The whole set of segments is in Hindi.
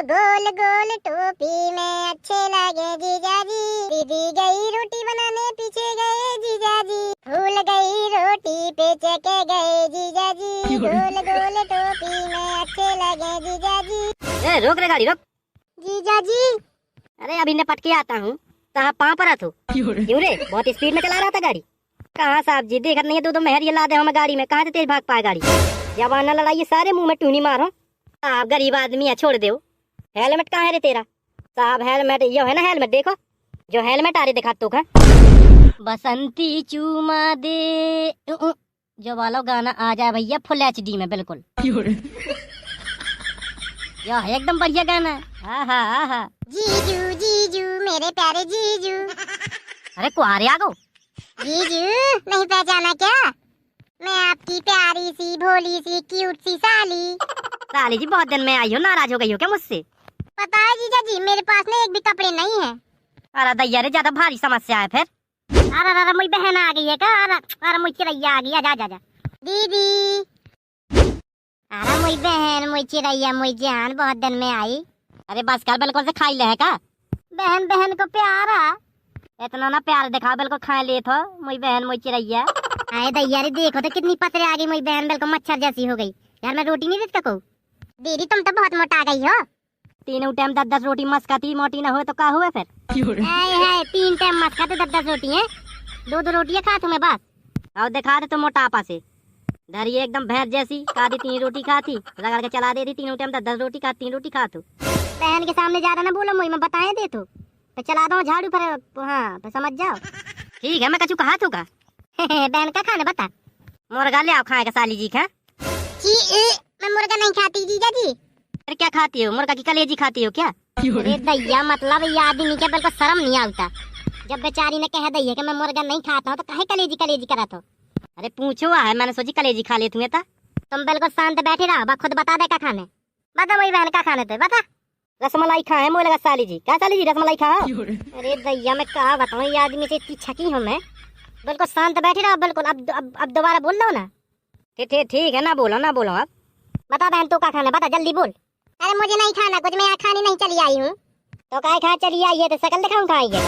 गोल गोल टोपी में अच्छे लगे जीजा जी। दीदी गई रोटी बनाने पीछे गए जीजा जी। भूल गई रोटी पे चके गए जीजा जी। गोल गोल टोपी में अच्छे लगे जीजा जी। रोक रे गाड़ी रोक। जीजा जी अरे अभी ने पटके आता हूँ कहाँ पाँव पर तू क्यों रे? बहुत स्पीड में चला रहा था गाड़ी। कहाँ साहब जी देखत नहीं है दो मेहर ये ला दे हमें गाड़ी में, कहाँ से तेज भाग पाए गाड़ी। जब आना लड़ाई सारे मुंह में टूनी मारो। आप गरीब आदमी है छोड़ दो। हेलमेट कहाँ है रे तेरा? साहब हेलमेट ये है ना, हेलमेट देखो जो हेलमेट आ रही दिखा तो का। बसंती चूमा दे जो वाला गाना आ जाए भैया फुल HD में बिल्कुल। यह एकदम बढ़िया गाना है। हाँ हाँ हाँ हाँ। जीजू जीजू मेरे प्यारे जीजू। अरे कुआरे आ गो। जीजू नहीं पहचाना क्या? मैं आपकी प्यारी सी भोली सी क्यूट सी साली। साली जी बहुत दिन में आई हो, नाराज हो गई हो क्या मुझसे? पता है जीजा जी मेरे पास ना एक भी कपड़े नहीं है। अरे दैया रे ज्यादा भारी समस्या है फिर। अरे अरे मुझे बहन आ गई है क्या? अरे मुझे चिड़ैया आ गई है, जा जा जा। दीदी अरे मुझे बहन मुझे चिड़ैया मुझे जान बहुत दिन में आई। अरे बस कर बिल्कुल से खाई ले है का? बहन बहन को प्यारा इतना ना प्यार दिखा बिल्कुल खाए ले थो मुझे बहन मुझे चिड़ैया। अरे दैया रे देखो तो कितनी पतरे आ गई मुझे बहन, बिल्कुल मच्छर जैसी हो गई। यार मैं रोटी नहीं देता को। दीदी तुम तो बहुत मोटा गई हो। तीनों टाइम 10-10 रोटी मस्त खाती, मोटी ना हो तो क्या हुए फिर? है 3 टाइम मस्त खाते 10-10 रोटी है। 2-2 रोटियां खा तुम्हें बस। और दिखा दे तो मोटापा से धरिए एकदम भैंस जैसी। आधी 3 रोटी खाती रगड़ के चला देती, तीनों टाइम 10-10 रोटी खा 3 रोटी खा तू। बहन के सामने ज्यादा ना बोलो मुझे, मैं बताए दे तो चला दो झाड़ू पर। हाँ तो समझ जाओ। ठीक है मैं कछु कहा तू का। बहन का खाना बता। मुर्गा ले आओ खाएगा साली जी का। मैं मुर्गा नहीं खाती जीजा जी। फिर क्या खाती हो? मुर्गा की कलेजी खाती हो क्या? अरे दैया मतलब ये आदमी के बिल्कुल शर्म नहीं आता। जब बेचारी ने कह दी है कि मैं मुर्गा नहीं खाता हूँ तो काहे कलेजी कलेजी करा तो। अरे पूछो है मैंने सोची कलेजी खा ले तुम्हें। तुम बिल्कुल शांत बैठे रहो, खुद बता दे क्या खाने। बता वही बहन का खाने थे बता। रसमलाई खाए मुझे लगा साली जी। क्या साली जी रसमलाई खा? अरे दैया मैं क्या बताऊँ ये आदमी से इतनी छकी हूँ मैं। बिल्कुल शांत बैठे रहो बिल्कुल। अब दोबारा बोल लो ना। ठीक है ना बोलो अब। बता बहन तू क्या खाना बता जल्दी बोल। अरे मुझे नहीं खाना कुछ, मैं यहाँ खाने नहीं चली आई हूँ। तो काय खा चली आई है तो शकल दिखाऊं कहाँ आई है?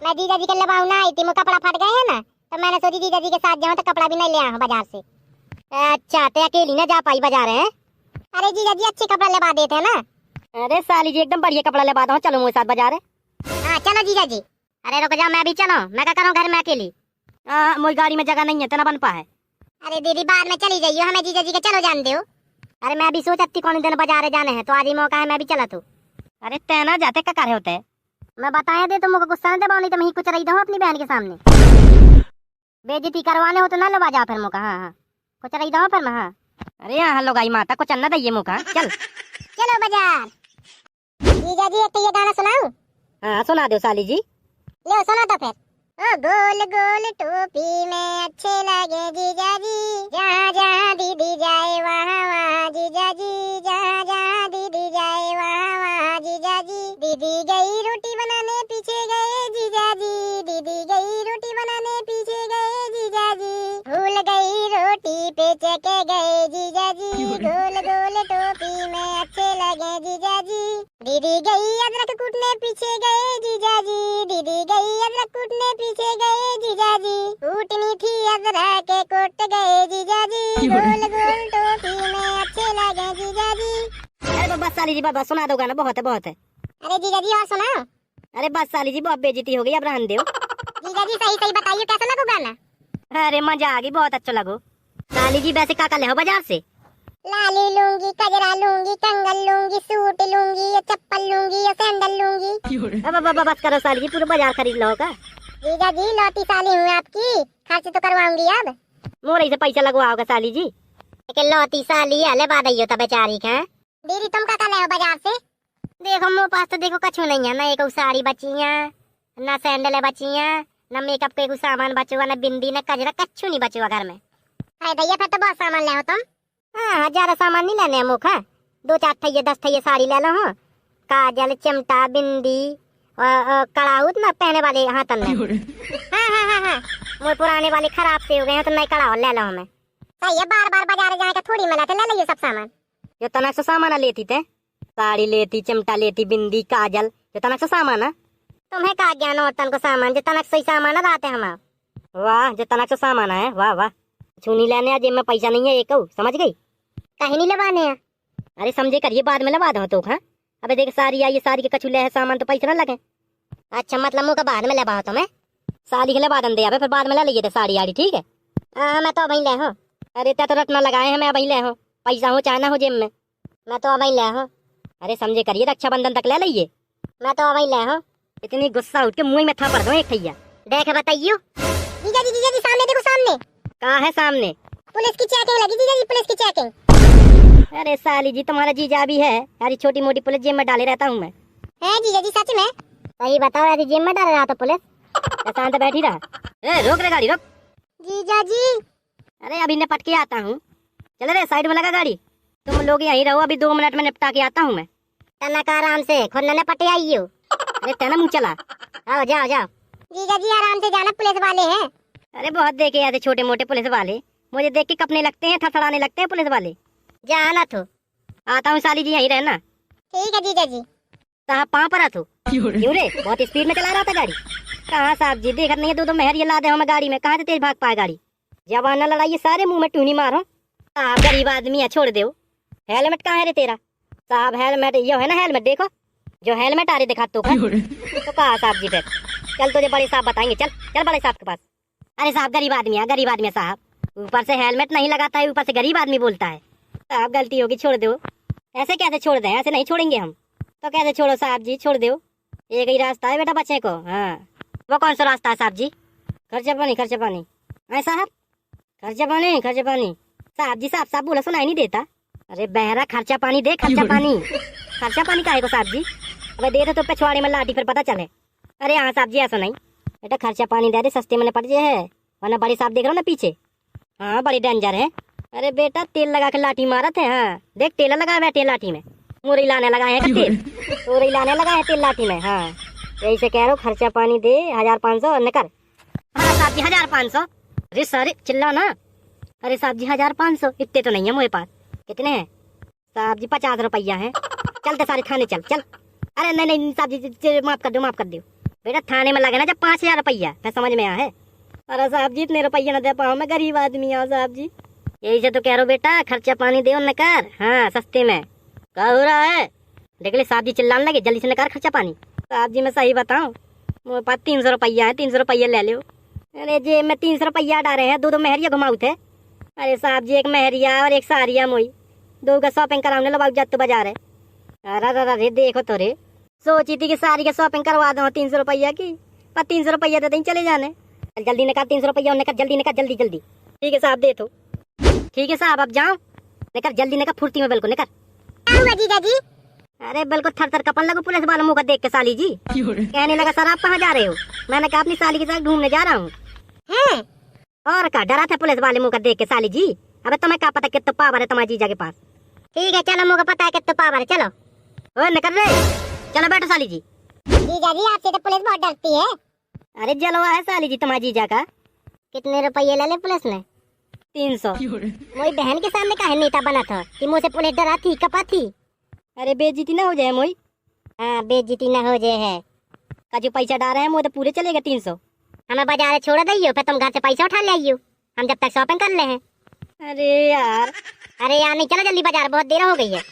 मैं जीजा जी के लबाऊ ना आई थी, मुँह कपड़ा फट गए है ना तो मैंने सोची जीजा जी के साथ जाऊँ तो कपड़ा भी नहीं ले आऊँ बाजार से। अच्छा तो अकेली ना जा पाई बाजार है? अरे जीजा जी अच्छे कपड़ा लगा देते है ना। अरे साली जी एकदम बढ़िया कपड़ा ले पाता हूँ, चलो मेरे साथ बाजार है। हाँ चलो जीजा जी। अरे रुक जाओ मैं भी चलो, मैं क्या करूँ घर में अकेली। मोई गाड़ी में जगह नहीं है तना बन पाए। अरे दीदी बाद में चली जाइयो, हमें जीजा जी के चलो जान दो। अरे मैं भी सोचती कौन दिन बाजार जाने हैं तो आज ही मौका है मैं भी चला तू। अरे तेना जाते क्या कार्य होते है? मैं बताया दे तो मुझे गुस्सा दे नहीं तो मैं कुछ रही दो अपनी बहन के सामने। बेइज्जती करवाने हो तो ना लो बाजार फिर मौका। हाँ कुछ रही दो फिर मैं। हाँ अरे यहाँ लोगाई माता को चलना दे मौका चल। चलो बाजार। जीजा जी एक तो ये गाना सुनाऊं? हाँ सुना दो साली जी। लो सुनो तो फिर। ओ गोल गोल टोपी में अच्छे लगे जीजा जी। जहाँ जहाँ दीदी जाए वहाँ वहाँ जीजा जी। जहाँ जहाँ दीदी जाए वहाँ वहाँ जीजा जी। दीदी गई रोटी बनाने पीछे गए जीजा जी। दीदी गई रोटी बनाने पीछे गए जीजा जी। भूल गई रोटी पे चके गए जीजा जी। गोल गोल टोपी में अच्छे लगे जीजा जी। दीदी गई अदरक कूटने पीछे गए जीजा जी। दीदी गई अदरक कूटने पीछे गए जीजा जी। कूटनी थी अदरक कूट गए जीजा जी। गोल गोल टोपी में अच्छे लगे जीजा जी। अरे बस साली जी बस सुना दो गाना, बहुत है। अरे जीजा जी और सुना। अरे बस साली जी बहुत बेइज्जती हो गई, अब रहने दो। जीजा जी सही सही बताइए कैसा लगो गाना। अरे मजा आ गई, बहुत अच्छा लगो। साली जी वैसे क्या ले हो बाजार से? लाली लूंगी कजरा लूंगी कंगन लूंगी सूट लूंगी या चप्पल लूंगी या सैंडल लूंगी। अब बस करो साली जी, पूरा बाजार खरीद लो का। जीजा जी लौटी साली हूँ आपकी, खर्च तो करवाऊंगी अब। मोरे से पैसा लगवाओगे साली जी? लौटी साली है बाद तो बेचारी का। दीदी तुम क्या ले बाजार से? देखो मेरे पास तो देखो कछु नहीं है ना। एक साड़ी बची है ना सैंडल बची है ना मेकअप के सामान बचुआ ना बिंदी ना कजरा कछु नहीं बचुआ घर में। अरे भैया फिर तो बहुत सामान ले हो तुम। हाँ ज्यादा सामान नहीं लेने मुख है। 2-4 ठैये 10 ठैये साड़ी ले लो। हाँ काजल चिमटा बिंदी और कड़ाउत ना पहने वाले हाथन में। हाँ वो पुराने वाले खराब से हो गए हैं तो नई कड़ाउत ले लो हमें। सही है बार बार बाजार जाए का थोड़ी मिला तो ले लो ये सब सामान। ये तना से सामान लेती थे साड़ी लेती, चिमटा लेती, बिंदी, काजल, जो तनक से सामान है। तुम्हें का ज्ञान औरतन को सामान, जो तनक सही सामान रहते हम। वाह, जो तनक से सामान है, वाह वाह। छूनी लेने जेब में पैसा नहीं है एक, समझ गई? कहीं नहीं लबाने हैं। अरे समझे करिए, बाद में लगा दो तो। हाँ अबे देख, साड़ी आई, साड़ी के कछु ले है सामान तो पैसे ना लगे। अच्छा मतलब मुँह का बाद में लबा तुम्हें। साड़ी के लिए बाद दे, फिर बाद में ले लिए थे साड़ी आड़ी, ठीक है? मैं तो अभी ले हूँ। अरे त्या तो रटना लगाए हैं, मैं अभी ले हूँ, पैसा हो चाहे ना हो जेब में। मैं तो अभी ले हूँ। अरे समझे करिए, रक्षाबंधन तक ले लीजिए। मैं तो अभी ले हूँ। इतनी गुस्सा उठ के मुंह में थप्पड़ दो एक ठैया। देख बताइयो। जीजा जी सामने देखो, सामने। कहाँ है सामने? पुलिस की चेकिंग लगी जीजा जी, पुलिस की चेकिंग। अरे साली जी, तुम्हारा जीजा भी है यार, छोटी मोटी पुलिस जेब में डाले रहता हूँ मैं। है जीजा जी सच में? सही बताओ, ऐसी जेब में डाल रहा था पुलिस? शांत बैठी रहा। रोक रे गाड़ी, रोक। जीजा जी। अरे अभी निपट के आता हूँ, चल रे साइड में लगा गाड़ी। तुम लोग यहीं रहो, अभी 2 मिनट में निपटा के आता हूँ मैं। तनक आराम से, खुद ने पटे आइयो। अरे तेना मुँह चला। आओ जाओ जाओ। जीजा जी आराम से जाना, पुलिस वाले हैं। अरे बहुत देखे ऐसे छोटे मोटे पुलिस वाले, मुझे देख के कपने लगते हैं, थड़थड़ाने लगते हैं पुलिस वाले। जाना तो। आता हूँ साली जी, यहीं रहना। ठीक है जीजा जी। साहब पाँव पर तो क्यों रे, बहुत स्पीड में चला रहा था गाड़ी। कहाँ साहब जी, देखत नहीं है 2 महर ये ला दे हमें गाड़ी में, कहाँ से तेज भाग पाए गाड़ी। जवान न लड़ाइए, सारे मुंह में टूनी मारो। साहब गरीब आदमी है, छोड़ दो। हेलमेट कहाँ है रे तेरा? साहब हेलमेट ये है ना, हेलमेट देखो, जो हेलमेट आ रही दिखा तो कहा साहब जी फिर। चल तुझे बड़े साहब बताएंगे, चल चल बड़े साहब के पास। अरे साहब गरीब आदमी है, गरीब आदमी है साहब, ऊपर से हेलमेट नहीं लगाता है, ऊपर से गरीब आदमी बोलता है। साहब गलती होगी, छोड़ दो। ऐसे कैसे छोड़ दें, ऐसे नहीं छोड़ेंगे हम तो। कैसे छोड़ो साहब जी, छोड़ दो। एक ही रास्ता है बेटा बच्चे को। हाँ वो कौन सा रास्ता है साहब जी? खर्चा पानी, खर्चा पानी है साहब, खर्चा पानी, खर्चा पानी। साहब जी साहब साहब बोला सुनाई नहीं देता। अरे बहरा, खर्चा पानी दे, खर्चा पानी। खर्चा पानी काहे को साहब जी? अबे दे तो पिछवाड़े में लाठी फिर पता चले। अरे हाँ साहब जी ऐसा नहीं बेटा, खर्चा पानी दे दे, सस्ते में निपट जाए है, वरना बड़ी साहब देख रहा ना पीछे। हाँ बड़ी डेंजर है। अरे बेटा तेल लगा के लाठी मारा थे। हाँ देख तेल लगा बैठे लाठी में, मुरई लाने लगाए हैं तेल, मुरई लाने लगा है तेल लाठी में। हाँ यही से कह रहा हूँ, खर्चा पानी दे 1500 निकर। हाँ साहब जी 1500। अरे सर चिल्ला ना। अरे साहब जी 1500 इतने तो नहीं है मेरे पास। कितने हैं साहब जी? 50 रुपया है। चलते सारे थाने चल चल। अरे नहीं नहीं साहब जी, माफ कर दो, माफ कर दो बेटा, थाने में लगे ना जब 5000 रुपया, फिर समझ में आया है। अरे साहब जी इतने रुपया न दे पाऊँ, मैं गरीब आदमी हूँ साहब जी। यही से तो कह रहा हूँ बेटा, खर्चा पानी दे न कर। हाँ सस्ते में क्या हो रहा है? देख ले साहब जी चिल्लाने लगे, जल्दी से न कर खर्चा पानी। साहब जी मैं सही बताऊँ, मेरे पास 300 रुपया है, 300 रुपया ले लो। अरे जेब में 300 रुपया डाले हैं, 2 महरिया घुमाऊ थे। अरे साहब जी एक महरिया और एक सारिया मोई, 2 का शॉपिंग कराने लो जाते बाजार है। अरे देखो तो रे, सोची थी कि सारी का शॉपिंग करवा दो 300 रुपया की, पर 300 रुपया देते ही चले जाने। जल्दी निकाल 300 रुपया, निकाल जल्दी, निकाल जल्दी जल्दी। ठीक है साहब दे तो। ठीक है साहब अब जाओ, निकल जल्दी, निकल फुर्ती में बिल्कुल निकल। जीजा जी। अरे बिल्कुल थर थर कपन लगो पुलिस वालों मुँह का देख के साली जी। कहने लगा सर आप कहाँ जा रहे हो? मैंने कहा अपनी साली के साथ घूमने जा रहा हूँ। और क्या डरा था पुलिस वाले मुँह का देख के साली जी? अबे तुम्हें क्या पता कितना पावर है तुम्हारे जीजा के पास। ठीक है चलो, मुझे पता है कितना पावर है, चलो। ओ निकल रे, चलो बैठो साली जी। जीजा जी आपसे तो पुलिस बहुत डरती है। अरे जलवा है साली जी तुम्हारे जीजा का। कितने रुपये ले ले पुलिस ने? 300। मोई बहन के सामने काहे नेता बना था कि मुझसे पुलिस डरा थी, कपा थी? अरे बेइज्जती ना हो जाए मोई। हाँ बेइज्जती ना हो जाए है। का जो पैसा डाल रहे हैं वो तो पूरे चलेगा 300। हमें बाजार छोड़ दियो, फिर तुम घर से पैसा उठा ले आइयो, हम जब तक शॉपिंग कर ले हैं। अरे यार, अरे यार नहीं, चलो जल्दी बाजार, बहुत देर हो गई है।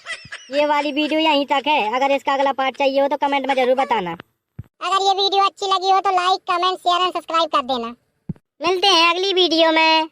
ये वाली वीडियो यहीं तक है, अगर इसका अगला पार्ट चाहिए हो तो कमेंट में जरूर बताना। अगर ये वीडियो अच्छी लगी हो तो like, comment, share and subscribe कर देना। मिलते हैं अगली वीडियो में।